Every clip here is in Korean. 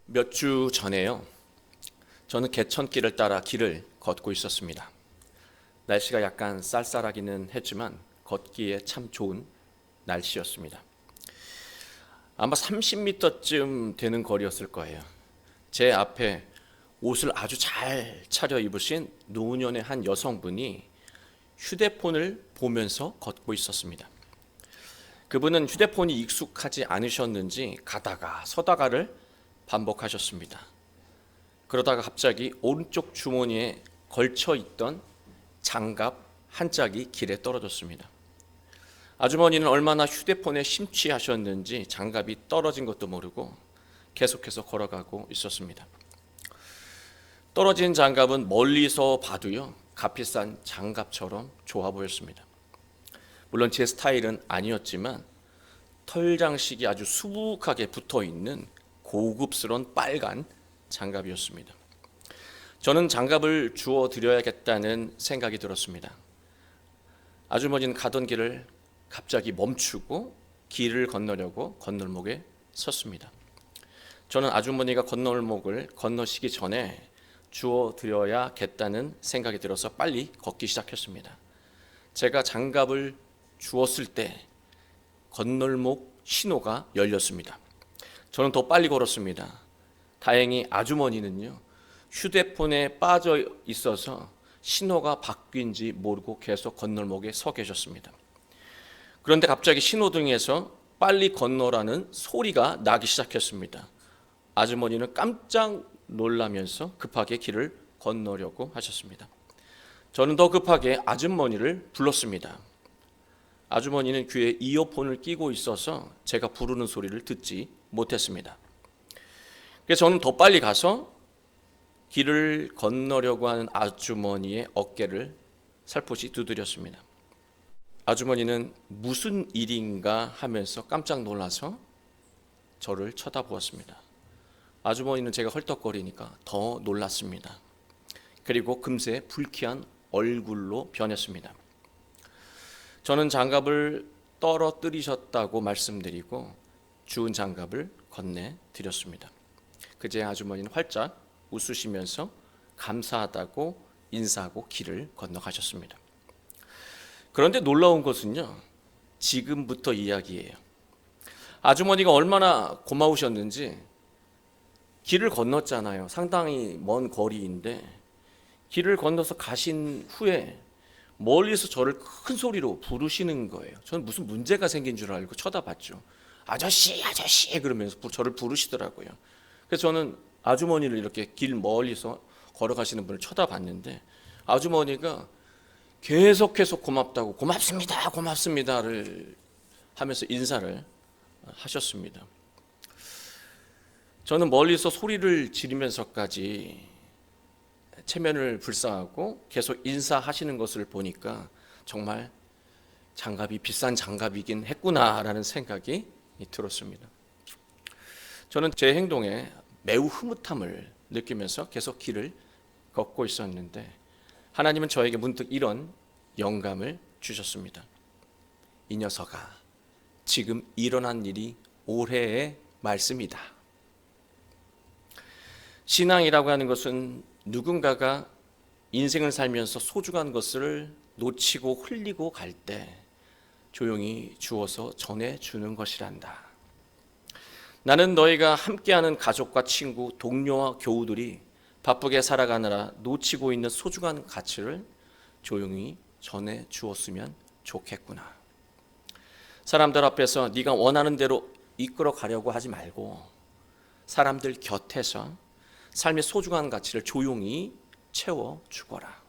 몇 주 전에요. 저는 개천길을 따라 길을 걷고 있었습니다. 날씨가 약간 쌀쌀하기는 했지만 걷기에 참 좋은 날씨였습니다. 아마 30m쯤 되는 거리였을 거예요. 제 앞에 옷을 아주 잘 차려 입으신 노년의 한 여성분이 휴대폰을 보면서 걷고 있었습니다. 그분은 휴대폰이 익숙하지 않으셨는지 가다가 서다가를 반복하셨습니다. 그러다가 갑자기 오른쪽 주머니에 걸쳐 있던 장갑 한 짝이 길에 떨어졌습니다. 아주머니는 얼마나 휴대폰에 심취하셨는지 장갑이 떨어진 것도 모르고 계속해서 걸어가고 있었습니다. 떨어진 장갑은 멀리서 봐도요, 값비싼 장갑처럼 좋아 보였습니다. 물론 제 스타일은 아니었지만 털 장식이 아주 수북하게 붙어 있는 고급스러운 빨간 장갑이었습니다. 저는 장갑을 주워 드려야겠다는 생각이 들었습니다. 아주머니는 가던 길을 갑자기 멈추고 길을 건너려고 건널목에 섰습니다. 저는 아주머니가 건널목을 건너시기 전에 주워 드려야겠다는 생각이 들어서 빨리 걷기 시작했습니다. 제가 장갑을 주었을 때 건널목 신호가 열렸습니다. 저는 더 빨리 걸었습니다. 다행히 아주머니는요, 휴대폰에 빠져 있어서 신호가 바뀐지 모르고 계속 건널목에 서 계셨습니다. 그런데 갑자기 신호등에서 빨리 건너라는 소리가 나기 시작했습니다. 아주머니는 깜짝 놀라면서 급하게 길을 건너려고 하셨습니다. 저는 더 급하게 아주머니를 불렀습니다. 아주머니는 귀에 이어폰을 끼고 있어서 제가 부르는 소리를 듣지 못했습니다. 그래서 저는 더 빨리 가서 길을 건너려고 하는 아주머니의 어깨를 살포시 두드렸습니다. 아주머니는 무슨 일인가 하면서 깜짝 놀라서 저를 쳐다보았습니다. 아주머니는 제가 헐떡거리니까 더 놀랐습니다. 그리고 금세 불쾌한 얼굴로 변했습니다. 저는 장갑을 떨어뜨리셨다고 말씀드리고 주운 장갑을 건네드렸습니다. 그제 아주머니는 활짝 웃으시면서 감사하다고 인사하고 길을 건너가셨습니다. 그런데 놀라운 것은요, 지금부터 이야기예요. 아주머니가 얼마나 고마우셨는지 길을 건넜잖아요. 상당히 먼 거리인데 길을 건너서 가신 후에 멀리서 저를 큰 소리로 부르시는 거예요. 저는 무슨 문제가 생긴 줄 알고 쳐다봤죠. 아저씨, 아저씨 그러면서 저를 부르시더라고요. 그래서 저는 아주머니를 이렇게 길 멀리서 걸어가시는 분을 쳐다봤는데 아주머니가 계속해서 고맙다고 고맙습니다, 고맙습니다를 하면서 인사를 하셨습니다. 저는 멀리서 소리를 지르면서까지 체면을 불사하고 계속 인사하시는 것을 보니까 정말 장갑이 비싼 장갑이긴 했구나라는 생각이 들었습니다. 저는 제 행동에 매우 흐뭇함을 느끼면서 계속 길을 걷고 있었는데 하나님은 저에게 문득 이런 영감을 주셨습니다. 이 녀석아, 지금 일어난 일이 올해의 말씀이다. 신앙이라고 하는 것은 누군가가 인생을 살면서 소중한 것을 놓치고 흘리고 갈 때 조용히 주어서 전해주는 것이란다. 나는 너희가 함께하는 가족과 친구, 동료와 교우들이 바쁘게 살아가느라 놓치고 있는 소중한 가치를 조용히 전해주었으면 좋겠구나. 사람들 앞에서 네가 원하는 대로 이끌어 가려고 하지 말고 사람들 곁에서 삶의 소중한 가치를 조용히 채워주거라.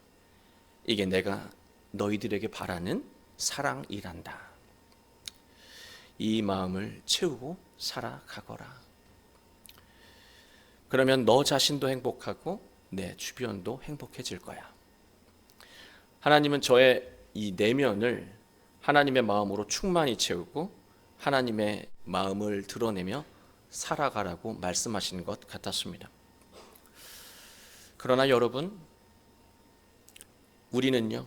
이게 내가 너희들에게 바라는 사랑이란다. 이 마음을 채우고 살아가거라. 그러면 너 자신도 행복하고 내 주변도 행복해질 거야. 하나님은 저의 이 내면을 하나님의 마음으로 충만히 채우고 하나님의 마음을 드러내며 살아가라고 말씀하시는 것 같았습니다. 그러나 여러분, 우리는요,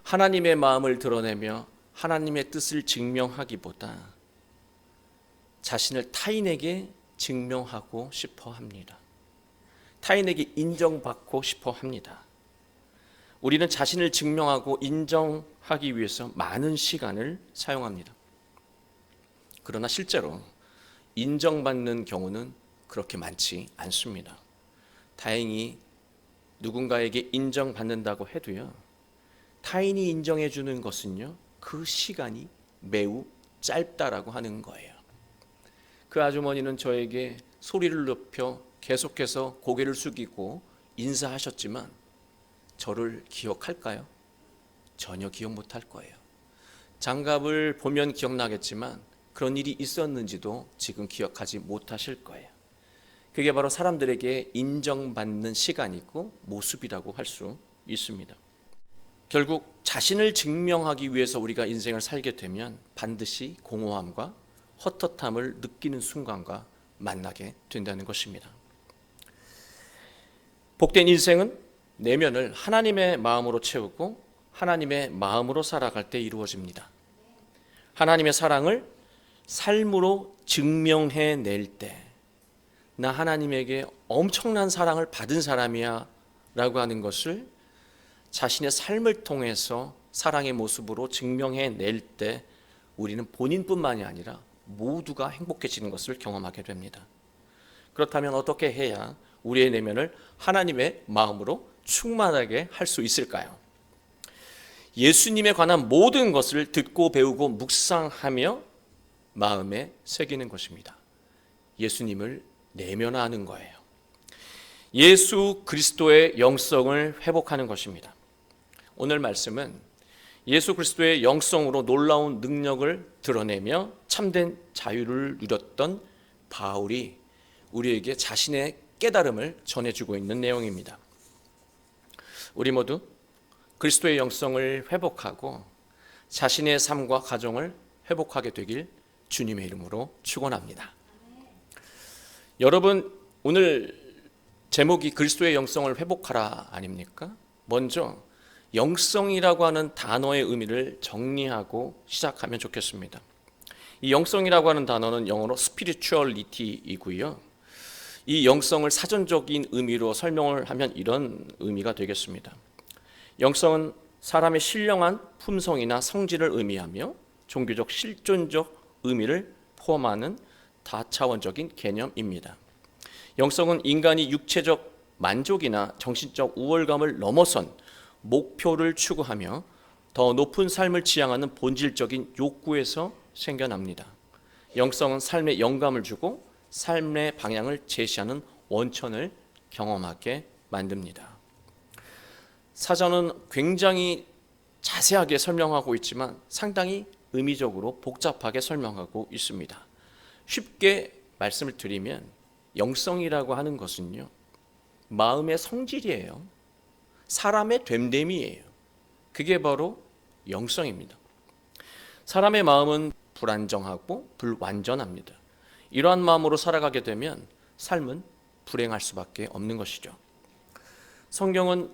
하나님의 마음을 드러내며 하나님의 뜻을 증명하기보다 자신을 타인에게 증명하고 싶어 합니다. 타인에게 인정받고 싶어 합니다. 우리는 자신을 증명하고 인정하기 위해서 많은 시간을 사용합니다. 그러나 실제로 인정받는 경우는 그렇게 많지 않습니다. 다행히 누군가에게 인정받는다고 해도요, 타인이 인정해 주는 것은요, 그 시간이 매우 짧다라고 하는 거예요. 그 아주머니는 저에게 소리를 높여 계속해서 고개를 숙이고 인사하셨지만 저를 기억할까요? 전혀 기억 못할 거예요. 장갑을 보면 기억나겠지만 그런 일이 있었는지도 지금 기억하지 못하실 거예요. 그게 바로 사람들에게 인정받는 시간이고 모습이라고 할 수 있습니다. 결국 자신을 증명하기 위해서 우리가 인생을 살게 되면 반드시 공허함과 헛헛함을 느끼는 순간과 만나게 된다는 것입니다. 복된 인생은 내면을 하나님의 마음으로 채우고 하나님의 마음으로 살아갈 때 이루어집니다. 하나님의 사랑을 삶으로 증명해낼 때, 나 하나님에게 엄청난 사랑을 받은 사람이야 라고 하는 것을 자신의 삶을 통해서 사랑의 모습으로 증명해낼 때 우리는 본인뿐만이 아니라 모두가 행복해지는 것을 경험하게 됩니다. 그렇다면 어떻게 해야 우리의 내면을 하나님의 마음으로 충만하게 할 수 있을까요? 예수님에 관한 모든 것을 듣고 배우고 묵상하며 마음에 새기는 것입니다. 예수님을 내면화하는 거예요. 예수 그리스도의 영성을 회복하는 것입니다. 오늘 말씀은 예수 그리스도의 영성으로 놀라운 능력을 드러내며 참된 자유를 누렸던 바울이 우리에게 자신의 깨달음을 전해주고 있는 내용입니다. 우리 모두 그리스도의 영성을 회복하고 자신의 삶과 가정을 회복하게 되길 주님의 이름으로 축원합니다. 여러분, 오늘 제목이 그리스도의 영성을 회복하라 아닙니까? 먼저 영성이라고 하는 단어의 의미를 정리하고 시작하면 좋겠습니다. 이 영성이라고 하는 단어는 영어로 spirituality이고요. 이 영성을 사전적인 의미로 설명을 하면 이런 의미가 되겠습니다. 영성은 사람의 신령한 품성이나 성질을 의미하며 종교적 실존적 의미를 포함하는 다차원적인 개념입니다. 영성은 인간이 육체적 만족이나 정신적 우월감을 넘어선 목표를 추구하며 더 높은 삶을 지향하는 본질적인 욕구에서 생겨납니다. 영성은 삶에 영감을 주고 삶의 방향을 제시하는 원천을 경험하게 만듭니다. 사전은 굉장히 자세하게 설명하고 있지만 상당히 의미적으로 복잡하게 설명하고 있습니다. 쉽게 말씀을 드리면 영성이라고 하는 것은요, 마음의 성질이에요. 사람의 됨됨이에요. 그게 바로 영성입니다. 사람의 마음은 불안정하고 불완전합니다. 이러한 마음으로 살아가게 되면 삶은 불행할 수밖에 없는 것이죠. 성경은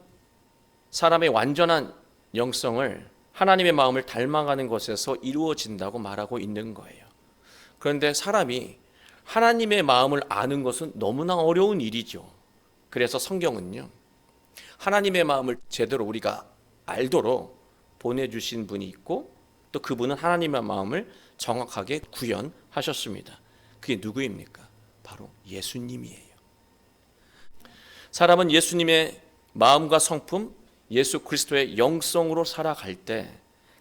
사람의 완전한 영성을 하나님의 마음을 닮아가는 것에서 이루어진다고 말하고 있는 거예요. 그런데 사람이 하나님의 마음을 아는 것은 너무나 어려운 일이죠. 그래서 성경은요, 하나님의 마음을 제대로 우리가 알도록 보내주신 분이 있고 또 그분은 하나님의 마음을 정확하게 구현하셨습니다. 그게 누구입니까? 바로 예수님이에요. 사람은 예수님의 마음과 성품, 예수 그리스도의 영성으로 살아갈 때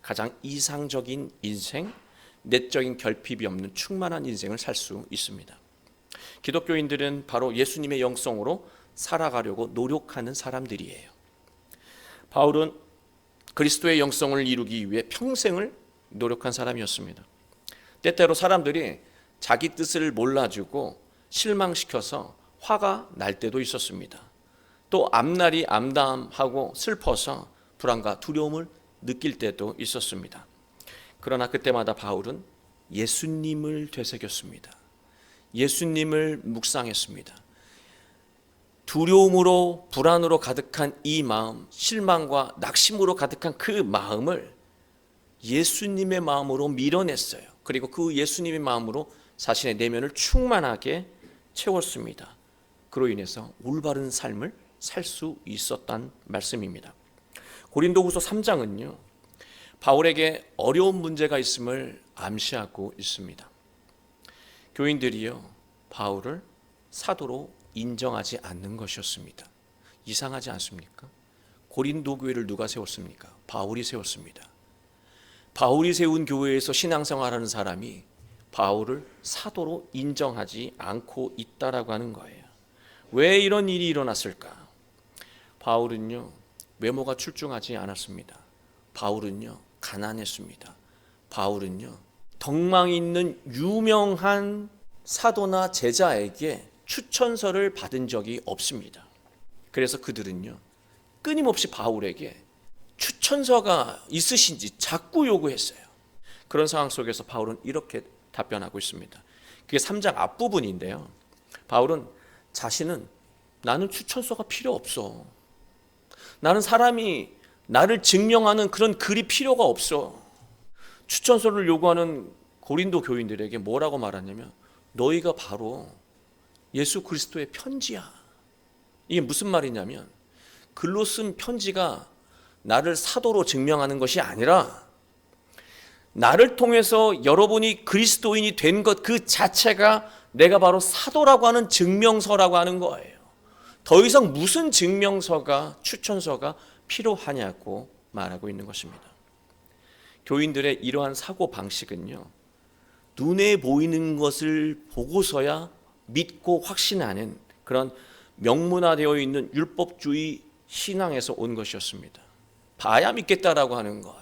가장 이상적인 인생, 내적인 결핍이 없는 충만한 인생을 살 수 있습니다. 기독교인들은 바로 예수님의 영성으로 살아가려고 노력하는 사람들이에요. 바울은 그리스도의 영성을 이루기 위해 평생을 노력한 사람이었습니다. 때때로 사람들이 자기 뜻을 몰라주고 실망시켜서 화가 날 때도 있었습니다. 또 앞날이 암담하고 슬퍼서 불안과 두려움을 느낄 때도 있었습니다. 그러나 그때마다 바울은 예수님을 되새겼습니다. 예수님을 묵상했습니다. 두려움으로 불안으로 가득한 이 마음, 실망과 낙심으로 가득한 그 마음을 예수님의 마음으로 밀어냈어요. 그리고 그 예수님의 마음으로 자신의 내면을 충만하게 채웠습니다. 그로 인해서 올바른 삶을 살 수 있었단 말씀입니다. 고린도후서 3장은요, 바울에게 어려운 문제가 있음을 암시하고 있습니다. 교인들이요, 바울을 사도로 인정하지 않는 것이었습니다. 이상하지 않습니까? 고린도 교회를 누가 세웠습니까? 바울이 세웠습니다. 바울이 세운 교회에서 신앙생활하는 사람이 바울을 사도로 인정하지 않고 있다라고 하는 거예요. 왜 이런 일이 일어났을까? 바울은요, 외모가 출중하지 않았습니다. 바울은요, 가난했습니다. 바울은요, 덕망 있는 유명한 사도나 제자에게 추천서를 받은 적이 없습니다. 그래서 그들은요, 끊임없이 바울에게 추천서가 있으신지 자꾸 요구했어요. 그런 상황 속에서 바울은 이렇게 답변하고 있습니다. 그게 3장 앞부분인데요. 바울은 자신은 나는 추천서가 필요 없어. 나는 사람이 나를 증명하는 그런 글이 필요가 없어. 추천서를 요구하는 고린도 교인들에게 뭐라고 말하냐면 너희가 바로 예수 그리스도의 편지야. 이게 무슨 말이냐면 글로 쓴 편지가 나를 사도로 증명하는 것이 아니라 나를 통해서 여러분이 그리스도인이 된 것 그 자체가 내가 바로 사도라고 하는 증명서라고 하는 거예요. 더 이상 무슨 증명서가 추천서가 필요하냐고 말하고 있는 것입니다. 교인들의 이러한 사고 방식은요, 눈에 보이는 것을 보고서야 믿고 확신하는 그런 명문화되어 있는 율법주의 신앙에서 온 것이었습니다. 봐야 믿겠다라고 하는 거예요.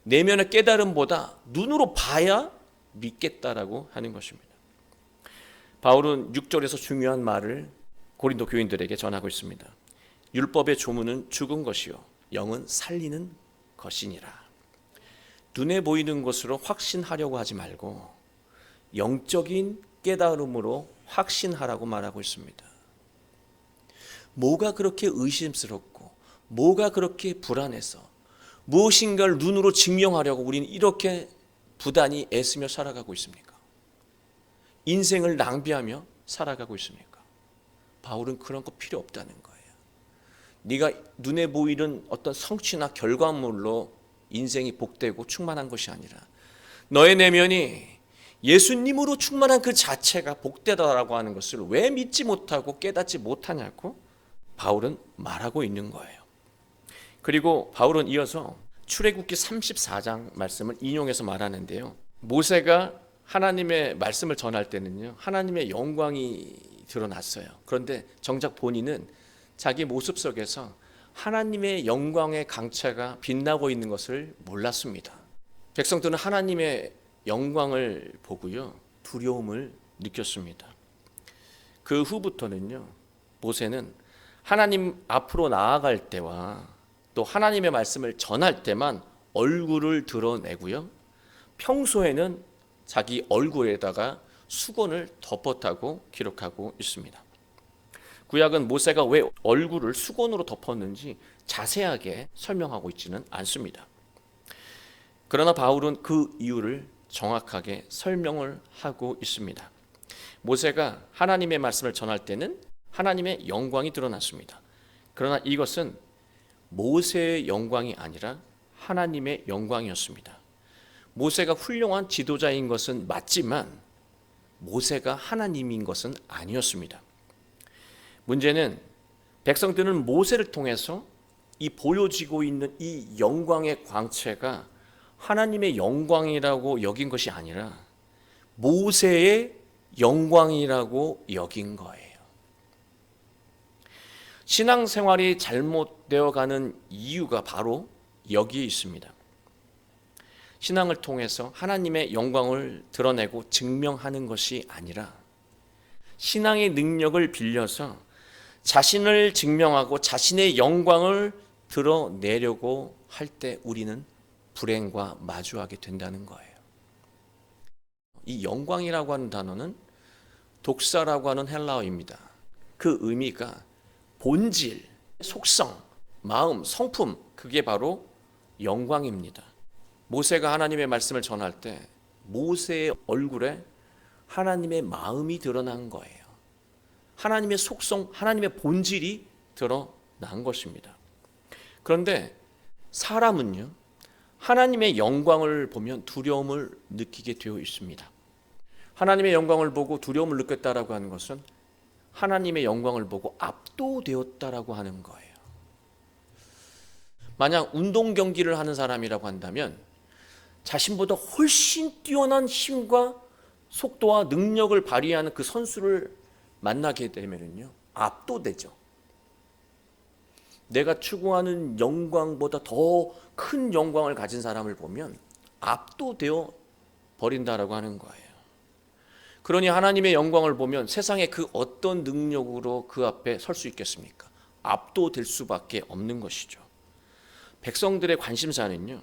내면의 깨달음보다 눈으로 봐야 믿겠다라고 하는 것입니다. 바울은 6절에서 중요한 말을 고린도 교인들에게 전하고 있습니다. 율법의 조문은 죽은 것이요 영은 살리는 것이니라. 눈에 보이는 것으로 확신하려고 하지 말고 영적인 깨달음으로 확신하라고 말하고 있습니다. 뭐가 그렇게 의심스럽고 뭐가 그렇게 불안해서 무엇인가를 눈으로 증명하려고 우리는 이렇게 부단히 애쓰며 살아가고 있습니까? 인생을 낭비하며 살아가고 있습니까? 바울은 그런 거 필요 없다는 거예요. 네가 눈에 보이는 어떤 성취나 결과물로 인생이 복되고 충만한 것이 아니라 너의 내면이 예수님으로 충만한 그 자체가 복되다라고 하는 것을 왜 믿지 못하고 깨닫지 못하냐고 바울은 말하고 있는 거예요. 그리고 바울은 이어서 출애굽기 34장 말씀을 인용해서 말하는데요. 모세가 하나님의 말씀을 전할 때는요, 하나님의 영광이 드러났어요. 그런데 정작 본인은 자기 모습 속에서 하나님의 영광의 강체가 빛나고 있는 것을 몰랐습니다. 백성들은 하나님의 영광을 보고요, 두려움을 느꼈습니다. 그 후부터는요, 모세는 하나님 앞으로 나아갈 때와 또 하나님의 말씀을 전할 때만 얼굴을 드러내고요, 평소에는 자기 얼굴에다가 수건을 덮었다고 기록하고 있습니다. 구약은 모세가 왜 얼굴을 수건으로 덮었는지 자세하게 설명하고 있지는 않습니다. 그러나 바울은 그 이유를 정확하게 설명을 하고 있습니다. 모세가 하나님의 말씀을 전할 때는 하나님의 영광이 드러났습니다. 그러나 이것은 모세의 영광이 아니라 하나님의 영광이었습니다. 모세가 훌륭한 지도자인 것은 맞지만 모세가 하나님인 것은 아니었습니다. 문제는 백성들은 모세를 통해서 이 보여지고 있는 이 영광의 광채가 하나님의 영광이라고 여긴 것이 아니라 모세의 영광이라고 여긴 거예요. 신앙생활이 잘못되어 가는 이유가 바로 여기에 있습니다. 신앙을 통해서 하나님의 영광을 드러내고 증명하는 것이 아니라 신앙의 능력을 빌려서 자신을 증명하고 자신의 영광을 드러내려고 할 때 우리는 불행과 마주하게 된다는 거예요. 이 영광이라고 하는 단어는 독사라고 하는 헬라어입니다. 그 의미가 본질, 속성, 마음, 성품, 그게 바로 영광입니다. 모세가 하나님의 말씀을 전할 때 모세의 얼굴에 하나님의 마음이 드러난 거예요. 하나님의 속성, 하나님의 본질이 드러난 것입니다. 그런데 사람은요, 하나님의 영광을 보면 두려움을 느끼게 되어 있습니다. 하나님의 영광을 보고 두려움을 느꼈다라고 하는 것은 하나님의 영광을 보고 압도되었다라고 하는 거예요. 만약 운동 경기를 하는 사람이라고 한다면 자신보다 훨씬 뛰어난 힘과 속도와 능력을 발휘하는 그 선수를 만나게 되면요, 압도되죠. 내가 추구하는 영광보다 더 큰 영광을 가진 사람을 보면 압도되어 버린다라고 하는 거예요. 그러니 하나님의 영광을 보면 세상의 그 어떤 능력으로 그 앞에 설 수 있겠습니까? 압도될 수밖에 없는 것이죠. 백성들의 관심사는요,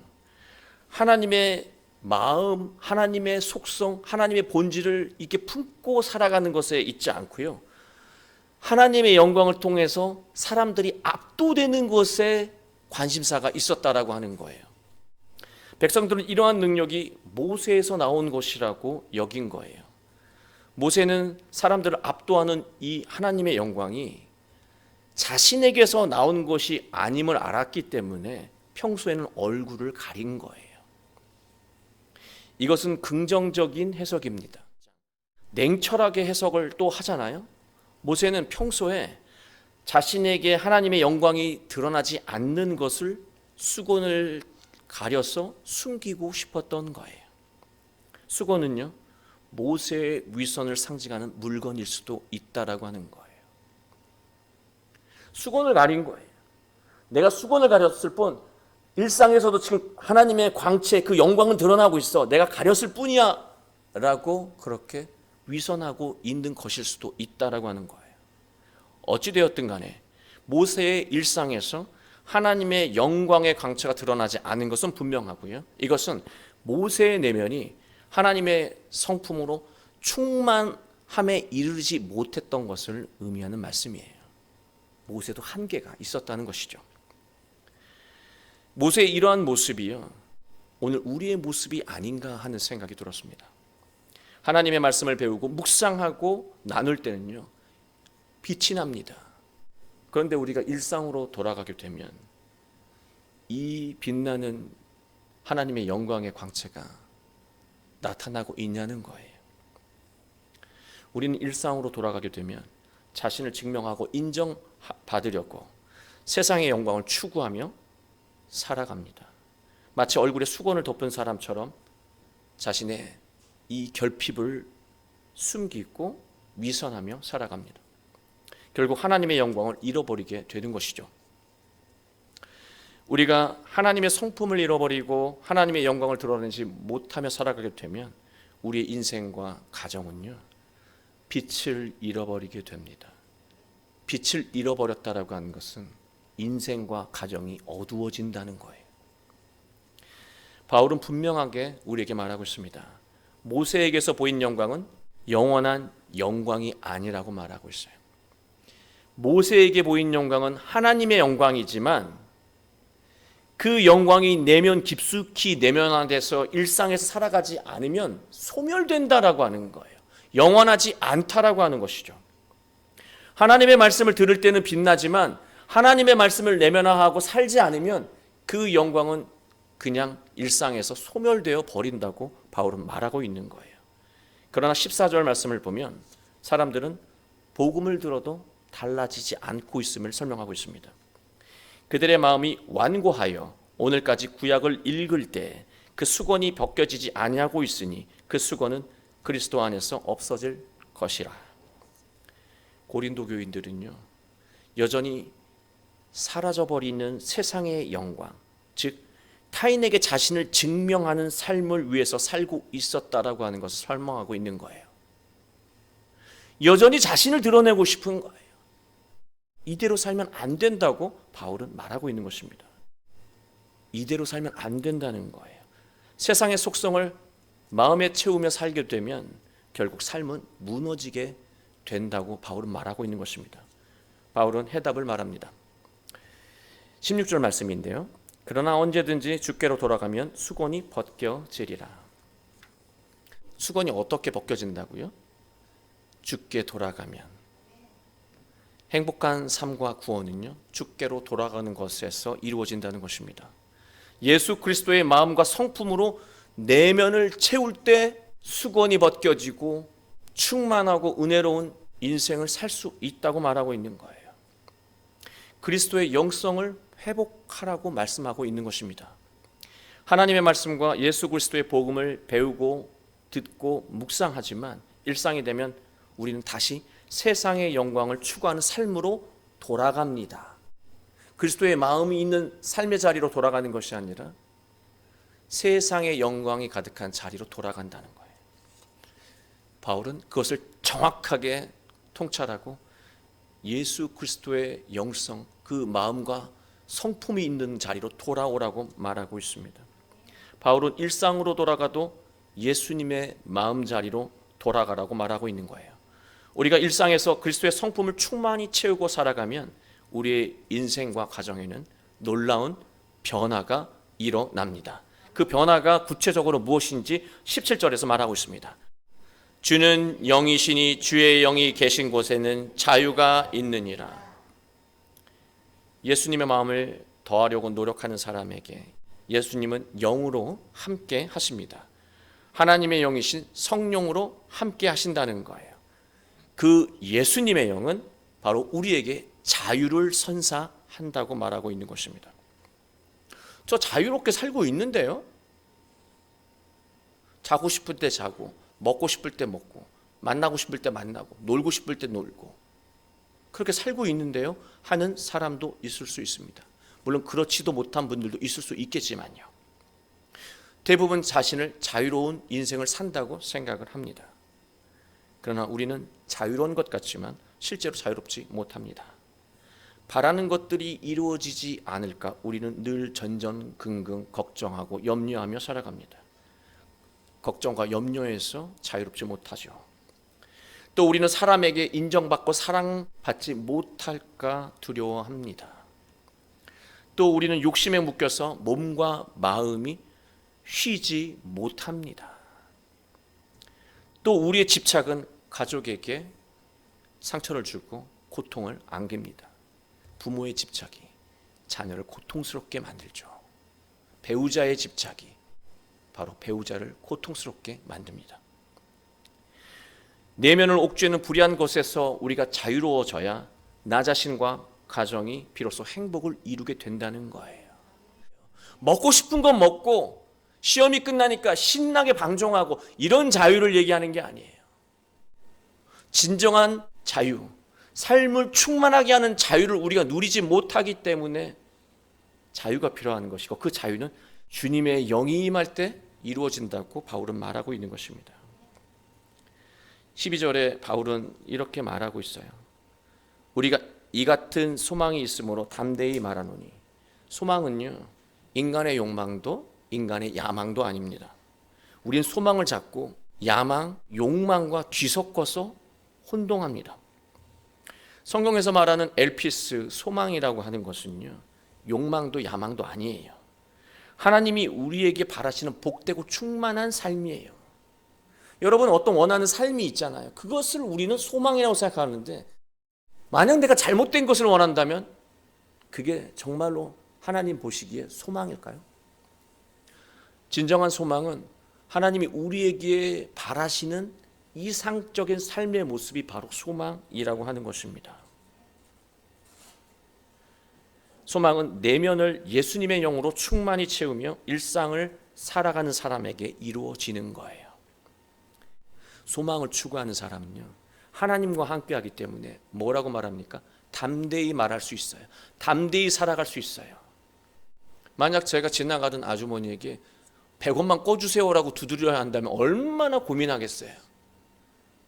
하나님의 마음, 하나님의 속성, 하나님의 본질을 이렇게 품고 살아가는 것에 있지 않고요, 하나님의 영광을 통해서 사람들이 압도되는 것에 관심사가 있었다라고 하는 거예요. 백성들은 이러한 능력이 모세에서 나온 것이라고 여긴 거예요. 모세는 사람들을 압도하는 이 하나님의 영광이 자신에게서 나온 것이 아님을 알았기 때문에 평소에는 얼굴을 가린 거예요. 이것은 긍정적인 해석입니다. 냉철하게 해석을 또 하잖아요. 모세는 평소에 자신에게 하나님의 영광이 드러나지 않는 것을 수건을 가려서 숨기고 싶었던 거예요. 수건은요, 모세의 위선을 상징하는 물건일 수도 있다라고 하는 거예요. 수건을 가린 거예요. 내가 수건을 가렸을 뿐 일상에서도 지금 하나님의 광채, 그 영광은 드러나고 있어. 내가 가렸을 뿐이야 라고 그렇게 위선하고 있는 것일 수도 있다라고 하는 거예요. 어찌되었든 간에 모세의 일상에서 하나님의 영광의 광채가 드러나지 않은 것은 분명하고요, 이것은 모세의 내면이 하나님의 성품으로 충만함에 이르지 못했던 것을 의미하는 말씀이에요. 모세도 한계가 있었다는 것이죠. 모세의 이러한 모습이요, 오늘 우리의 모습이 아닌가 하는 생각이 들었습니다. 하나님의 말씀을 배우고 묵상하고 나눌 때는요, 빛이 납니다. 그런데 우리가 일상으로 돌아가게 되면 이 빛나는 하나님의 영광의 광채가 나타나고 있냐는 거예요. 우리는 일상으로 돌아가게 되면 자신을 증명하고 인정받으려고 세상의 영광을 추구하며 살아갑니다. 마치 얼굴에 수건을 덮은 사람처럼 자신의 이 결핍을 숨기고 위선하며 살아갑니다. 결국 하나님의 영광을 잃어버리게 되는 것이죠. 우리가 하나님의 성품을 잃어버리고 하나님의 영광을 드러내지 못하며 살아가게 되면 우리의 인생과 가정은요, 빛을 잃어버리게 됩니다. 빛을 잃어버렸다라고 하는 것은 인생과 가정이 어두워진다는 거예요. 바울은 분명하게 우리에게 말하고 있습니다. 모세에게서 보인 영광은 영원한 영광이 아니라고 말하고 있어요. 모세에게 보인 영광은 하나님의 영광이지만 그 영광이 내면 깊숙이 내면화돼서 일상에서 살아가지 않으면 소멸된다라고 하는 거예요. 영원하지 않다라고 하는 것이죠. 하나님의 말씀을 들을 때는 빛나지만 하나님의 말씀을 내면화하고 살지 않으면 그 영광은 그냥 일상에서 소멸되어 버린다고 바울은 말하고 있는 거예요. 그러나 14절 말씀을 보면 사람들은 복음을 들어도 달라지지 않고 있음을 설명하고 있습니다. 그들의 마음이 완고하여 오늘까지 구약을 읽을 때 그 수건이 벗겨지지 아니하고 있으니 그 수건은 그리스도 안에서 없어질 것이라. 고린도 교인들은요, 여전히 사라져버리는 세상의 영광, 즉 타인에게 자신을 증명하는 삶을 위해서 살고 있었다라고 하는 것을 설명하고 있는 거예요. 여전히 자신을 드러내고 싶은 거예요. 이대로 살면 안 된다고 바울은 말하고 있는 것입니다. 이대로 살면 안 된다는 거예요. 세상의 속성을 마음에 채우며 살게 되면 결국 삶은 무너지게 된다고 바울은 말하고 있는 것입니다. 바울은 해답을 말합니다. 16절 말씀인데요. 그러나 언제든지 주께로 돌아가면 수건이 벗겨지리라. 수건이 어떻게 벗겨진다고요? 주께 돌아가면. 행복한 삶과 구원은요, 주께로 돌아가는 것에서 이루어진다는 것입니다. 예수 그리스도의 마음과 성품으로 내면을 채울 때 수건이 벗겨지고 충만하고 은혜로운 인생을 살 수 있다고 말하고 있는 거예요. 그리스도의 영성을 회복하라고 말씀하고 있는 것입니다. 하나님의 말씀과 예수 그리스도의 복음을 배우고 듣고 묵상하지만 일상이 되면 우리는 다시 세상의 영광을 추구하는 삶으로 돌아갑니다. 그리스도의 마음이 있는 삶의 자리로 돌아가는 것이 아니라 세상의 영광이 가득한 자리로 돌아간다는 거예요. 바울은 그것을 정확하게 통찰하고 예수 그리스도의 영성, 그 마음과 성품이 있는 자리로 돌아오라고 말하고 있습니다. 바울은 일상으로 돌아가도 예수님의 마음 자리로 돌아가라고 말하고 있는 거예요. 우리가 일상에서 그리스도의 성품을 충만히 채우고 살아가면 우리의 인생과 가정에는 놀라운 변화가 일어납니다. 그 변화가 구체적으로 무엇인지 17절에서 말하고 있습니다. 주는 영이시니 주의 영이 계신 곳에는 자유가 있느니라. 예수님의 마음을 더하려고 노력하는 사람에게 예수님은 영으로 함께 하십니다. 하나님의 영이신 성령으로 함께 하신다는 거예요. 그 예수님의 영은 바로 우리에게 자유를 선사한다고 말하고 있는 것입니다. 저 자유롭게 살고 있는데요. 자고 싶을 때 자고, 먹고 싶을 때 먹고, 만나고 싶을 때 만나고, 놀고 싶을 때 놀고, 그렇게 살고 있는데요 하는 사람도 있을 수 있습니다. 물론 그렇지도 못한 분들도 있을 수 있겠지만요. 대부분 자신을 자유로운 인생을 산다고 생각을 합니다. 그러나 우리는 자유로운 것 같지만 실제로 자유롭지 못합니다. 바라는 것들이 이루어지지 않을까 우리는 늘 전전긍긍 걱정하고 염려하며 살아갑니다. 걱정과 염려에서 자유롭지 못하죠. 또 우리는 사람에게 인정받고 사랑받지 못할까 두려워합니다. 또 우리는 욕심에 묶여서 몸과 마음이 쉬지 못합니다. 또 우리의 집착은 가족에게 상처를 주고 고통을 안깁니다. 부모의 집착이 자녀를 고통스럽게 만들죠. 배우자의 집착이 바로 배우자를 고통스럽게 만듭니다. 내면을 옥죄는 불의한 것에서 우리가 자유로워져야 나 자신과 가정이 비로소 행복을 이루게 된다는 거예요. 먹고 싶은 건 먹고 시험이 끝나니까 신나게 방종하고 이런 자유를 얘기하는 게 아니에요. 진정한 자유, 삶을 충만하게 하는 자유를 우리가 누리지 못하기 때문에 자유가 필요한 것이고 그 자유는 주님의 영이 임할 때 이루어진다고 바울은 말하고 있는 것입니다. 12절에 바울은 이렇게 말하고 있어요. 우리가 이 같은 소망이 있으므로 담대히 말하노니. 소망은요, 인간의 욕망도 인간의 야망도 아닙니다. 우린 소망을 잡고 야망, 욕망과 뒤섞어서 혼동합니다. 성경에서 말하는 엘피스, 소망이라고 하는 것은요, 욕망도 야망도 아니에요. 하나님이 우리에게 바라시는 복되고 충만한 삶이에요. 여러분 어떤 원하는 삶이 있잖아요. 그것을 우리는 소망이라고 생각하는데 만약 내가 잘못된 것을 원한다면 그게 정말로 하나님 보시기에 소망일까요? 진정한 소망은 하나님이 우리에게 바라시는 이상적인 삶의 모습이 바로 소망이라고 하는 것입니다. 소망은 내면을 예수님의 영으로 충만히 채우며 일상을 살아가는 사람에게 이루어지는 거예요. 소망을 추구하는 사람은요, 하나님과 함께하기 때문에 뭐라고 말합니까? 담대히 말할 수 있어요. 담대히 살아갈 수 있어요. 만약 제가 지나가던 아주머니에게 100원만 꺼주세요라고 두드려야 한다면 얼마나 고민하겠어요.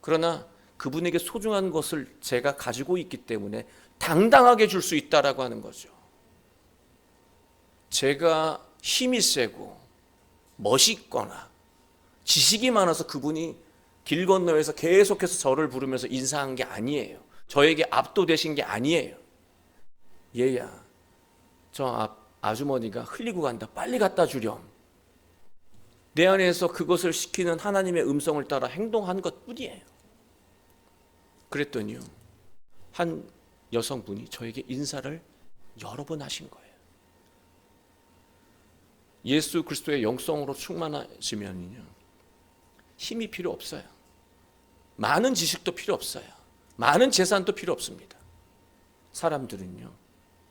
그러나 그분에게 소중한 것을 제가 가지고 있기 때문에 당당하게 줄 수 있다라고 하는 거죠. 제가 힘이 세고 멋있거나 지식이 많아서 그분이 길 건너에서 계속해서 저를 부르면서 인사한 게 아니에요. 저에게 압도되신 게 아니에요. 얘야, 저 아주머니가 흘리고 간다. 빨리 갖다 주렴. 내 안에서 그것을 시키는 하나님의 음성을 따라 행동한 것뿐이에요. 그랬더니요, 한 여성분이 저에게 인사를 여러 번 하신 거예요. 예수 그리스도의 영성으로 충만하시면요, 힘이 필요 없어요. 많은 지식도 필요 없어요. 많은 재산도 필요 없습니다. 사람들은요,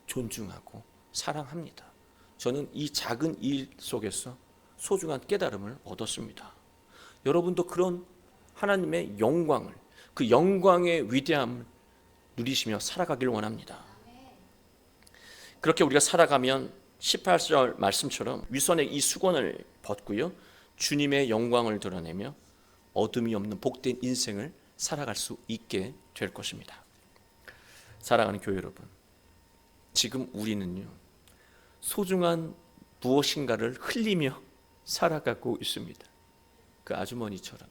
존중하고 사랑합니다. 저는 이 작은 일 속에서 소중한 깨달음을 얻었습니다. 여러분도 그런 하나님의 영광을, 그 영광의 위대함을 누리시며 살아가길 원합니다. 그렇게 우리가 살아가면 18절 말씀처럼 위선의 이 수건을 벗고요, 주님의 영광을 드러내며 어둠이 없는 복된 인생을 살아갈 수 있게 될 것입니다. 사랑하는 교회 여러분, 지금 우리는요, 소중한 무엇인가를 흘리며 살아가고 있습니다. 그 아주머니처럼.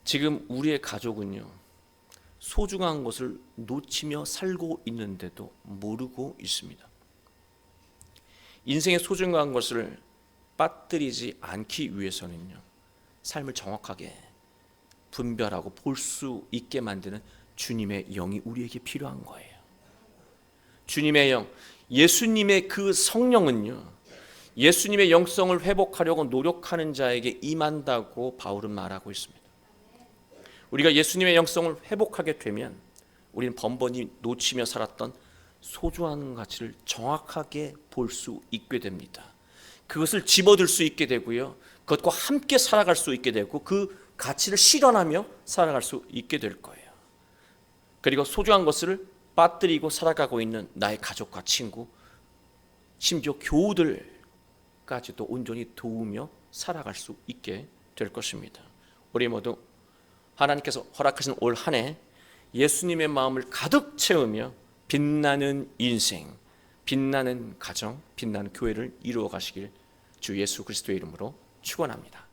지금 우리의 가족은요, 소중한 것을 놓치며 살고 있는데도 모르고 있습니다. 인생의 소중한 것을 빠뜨리지 않기 위해서는요, 삶을 정확하게 분별하고 볼 수 있게 만드는 주님의 영이 우리에게 필요한 거예요. 주님의 영, 예수님의 그 성령은요, 예수님의 영성을 회복하려고 노력하는 자에게 임한다고 바울은 말하고 있습니다. 우리가 예수님의 영성을 회복하게 되면 우리는 번번이 놓치며 살았던 소중한 가치를 정확하게 볼 수 있게 됩니다. 그것을 집어들 수 있게 되고요, 그것과 함께 살아갈 수 있게 되고 그 가치를 실현하며 살아갈 수 있게 될 거예요. 그리고 소중한 것을 빠뜨리고 살아가고 있는 나의 가족과 친구, 심지어 교우들까지도 온전히 도우며 살아갈 수 있게 될 것입니다. 우리 모두 하나님께서 허락하신 올 한 해 예수님의 마음을 가득 채우며 빛나는 인생, 빛나는 가정, 빛나는 교회를 이루어 가시길 주 예수 그리스도의 이름으로 축원합니다.